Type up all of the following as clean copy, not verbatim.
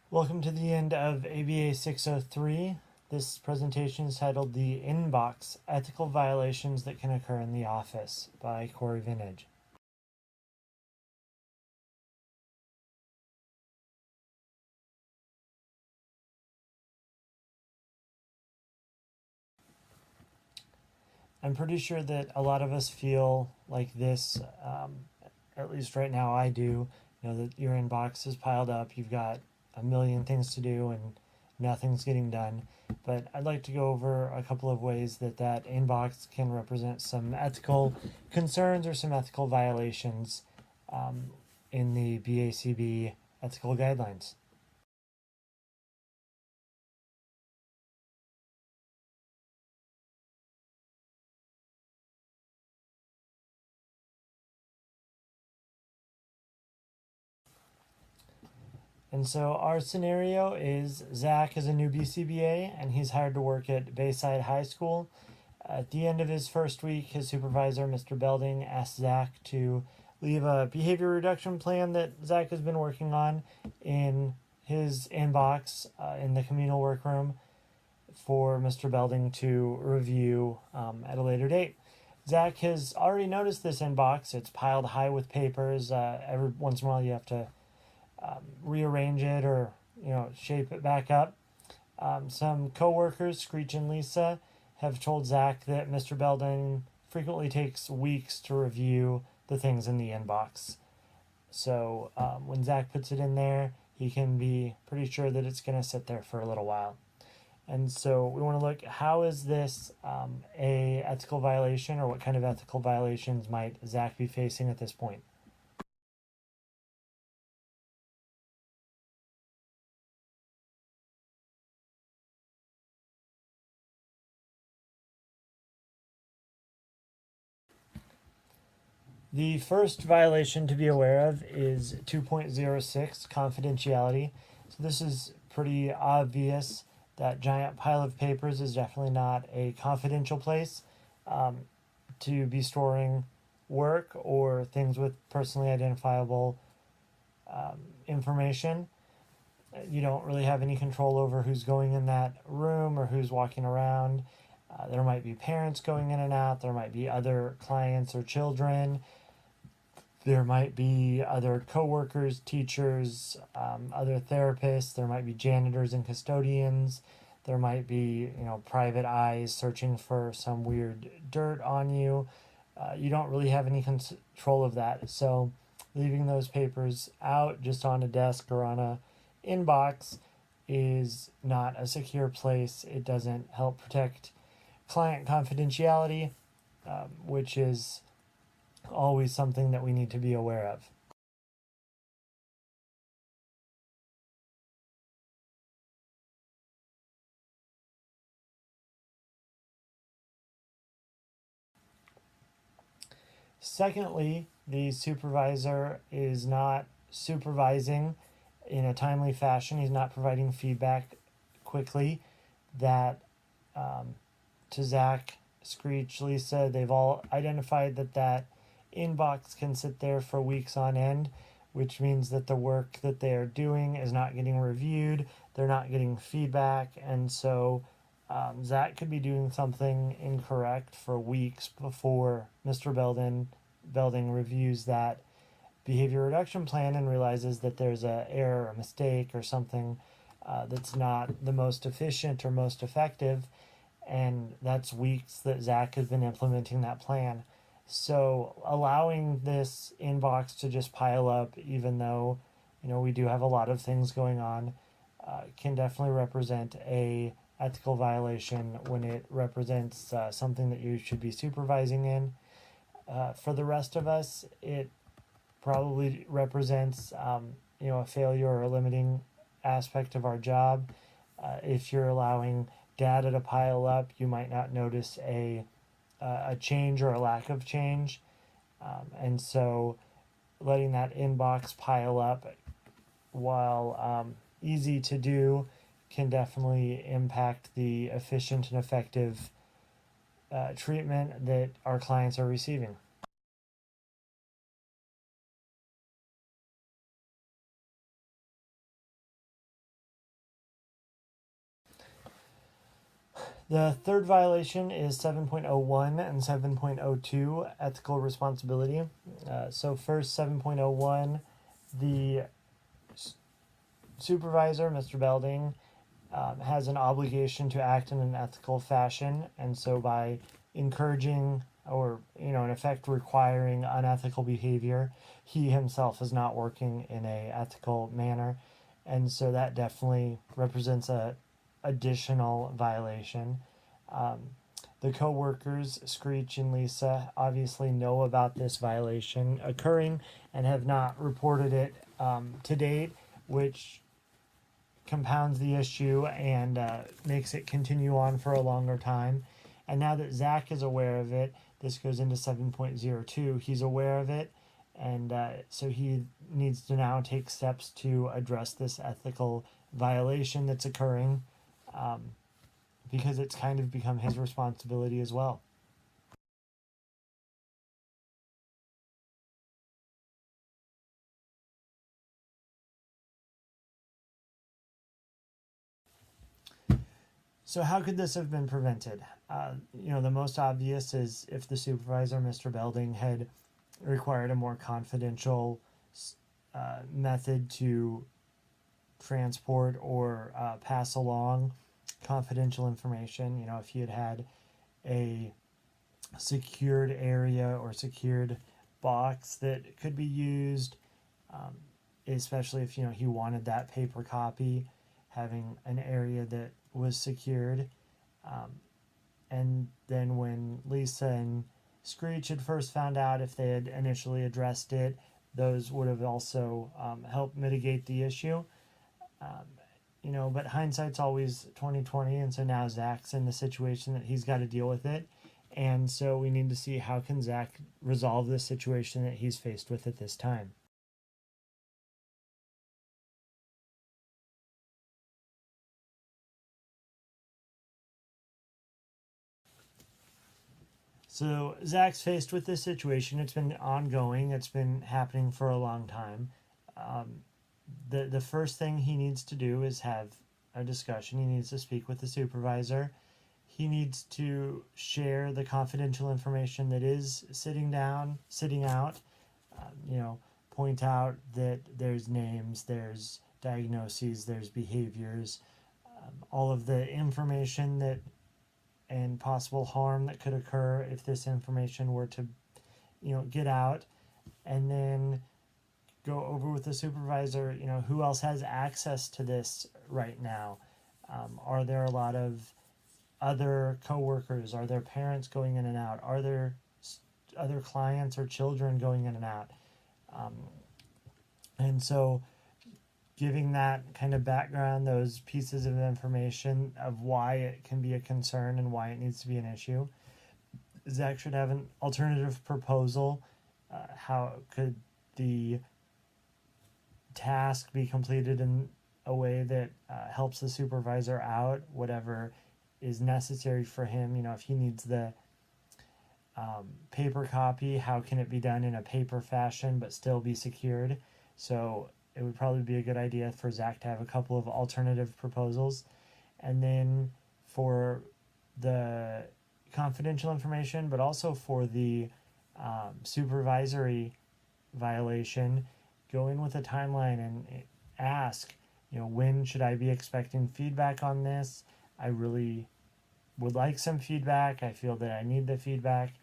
Welcome to the end of ABA 603. This presentation is titled The Inbox, Ethical Violations That Can Occur in the Office by Vinnedge. I'm pretty sure that a lot of us feel like this, at least right now I do. You know, that your inbox is piled up, you've got a million things to do and nothing's getting done. But I'd like to go over a couple of ways that inbox can represent some ethical concerns or some ethical violations in the BACB ethical guidelines. And so our scenario is Zach is a new BCBA and he's hired to work at Bayside High School. At the end of his first week, his supervisor, Mr. Belding, asked Zach to leave a behavior reduction plan that Zach has been working on in his inbox in the communal workroom for Mr. Belding to review at a later date. Zach has already noticed this inbox. It's piled high with papers. Every once in a while, you have to rearrange it or shape it back up. Some coworkers, Screech and Lisa, have told Zach that Mr. Belding frequently takes weeks to review the things in the inbox. So when Zach puts it in there, he can be pretty sure that it's going to sit there for a little while. And so we want to look, how is this a ethical violation, or what kind of ethical violations might Zach be facing at this point? The first violation to be aware of is 2.06, confidentiality. So this is pretty obvious. That giant pile of papers is definitely not a confidential place to be storing work or things with personally identifiable information. You don't really have any control over who's going in that room or who's walking around. There might be parents going in and out. There might be other clients or children. There might be other coworkers, teachers, other therapists. There might be janitors and custodians. There might be, private eyes searching for some weird dirt on you. You don't really have any control of that. So leaving those papers out just on a desk or on a inbox is not a secure place. It doesn't help protect client confidentiality, which is always something that we need to be aware of. Secondly, the supervisor is not supervising in a timely fashion. He's not providing feedback quickly that to Zach, Screech, Lisa, they've all identified that inbox can sit there for weeks on end, which means that the work that they are doing is not getting reviewed, they're not getting feedback, and so Zach could be doing something incorrect for weeks before Mr. Belding reviews that behavior reduction plan and realizes that there's a error, a mistake, or something that's not the most efficient or most effective, and that's weeks that Zach has been implementing that plan. So allowing this inbox to just pile up, even though we do have a lot of things going on, can definitely represent a ethical violation when it represents something that you should be supervising in. For the rest of us, it probably represents a failure or a limiting aspect of our job. If you're allowing data to pile up, you might not notice a change or a lack of change, and so letting that inbox pile up, while easy to do, can definitely impact the efficient and effective treatment that our clients are receiving. The third violation is 7.01 and 7.02 ethical responsibility. So first, 7.01, the supervisor, Mr. Belding, has an obligation to act in an ethical fashion, and so by encouraging or in effect requiring unethical behavior, he himself is not working in a ethical manner, and so that definitely represents a additional violation. Um, the co-workers, Screech and Lisa, obviously know about this violation occurring and have not reported it to date, which compounds the issue and makes it continue on for a longer time. And now that Zach is aware of it, this goes into 7.02. He's aware of it, and so he needs to now take steps to address this ethical violation that's occurring, because it's kind of become his responsibility as well. So how could this have been prevented? The most obvious is if the supervisor, Mr. Belding, had required a more confidential method to transport or pass along confidential information. If he had had a secured area or secured box that could be used, especially if he wanted that paper copy, having an area that was secured. And then when Lisa and Screech had first found out, if they had initially addressed it, those would have also helped mitigate the issue. But hindsight's always 2020, and so now Zach's in the situation that he's got to deal with it. And so we need to see how can Zach resolve this situation that he's faced with at this time. So Zach's faced with this situation. It's been ongoing. It's been happening for a long time. The first thing he needs to do is have a discussion. He needs to speak with the supervisor. He needs to share the confidential information that is sitting out. Point out that there's names, there's diagnoses, there's behaviors, all of the information that and possible harm that could occur if this information were to get out, and then go over with the supervisor who else has access to this right now. Are there a lot of other coworkers? Are there parents going in and out? Are there other clients or children going in and out? And so giving that kind of background, those pieces of information of why it can be a concern and why it needs to be an issue. Zach should have an alternative proposal. How could the task be completed in a way that helps the supervisor out, whatever is necessary for him? If he needs the paper copy, how can it be done in a paper fashion but still be secured? So it would probably be a good idea for Zach to have a couple of alternative proposals. And then for the confidential information, but also for the supervisory violation, go in with a timeline and ask, when should I be expecting feedback on this? I really would like some feedback. I feel that I need the feedback,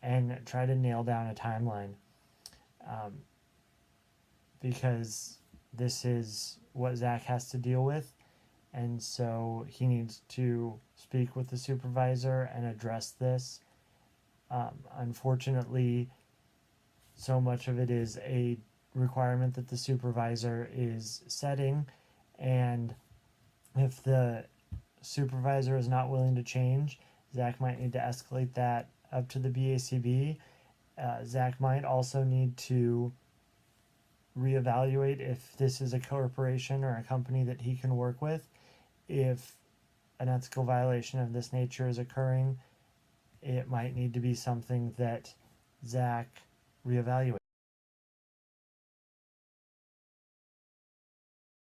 and try to nail down a timeline. Because this is what Zach has to deal with, and so he needs to speak with the supervisor and address this. Unfortunately, so much of it is a requirement that the supervisor is setting, and if the supervisor is not willing to change, Zach might need to escalate that up to the BACB. Zach might also need to reevaluate if this is a corporation or a company that he can work with. If an ethical violation of this nature is occurring, it might need to be something that Zach reevaluates.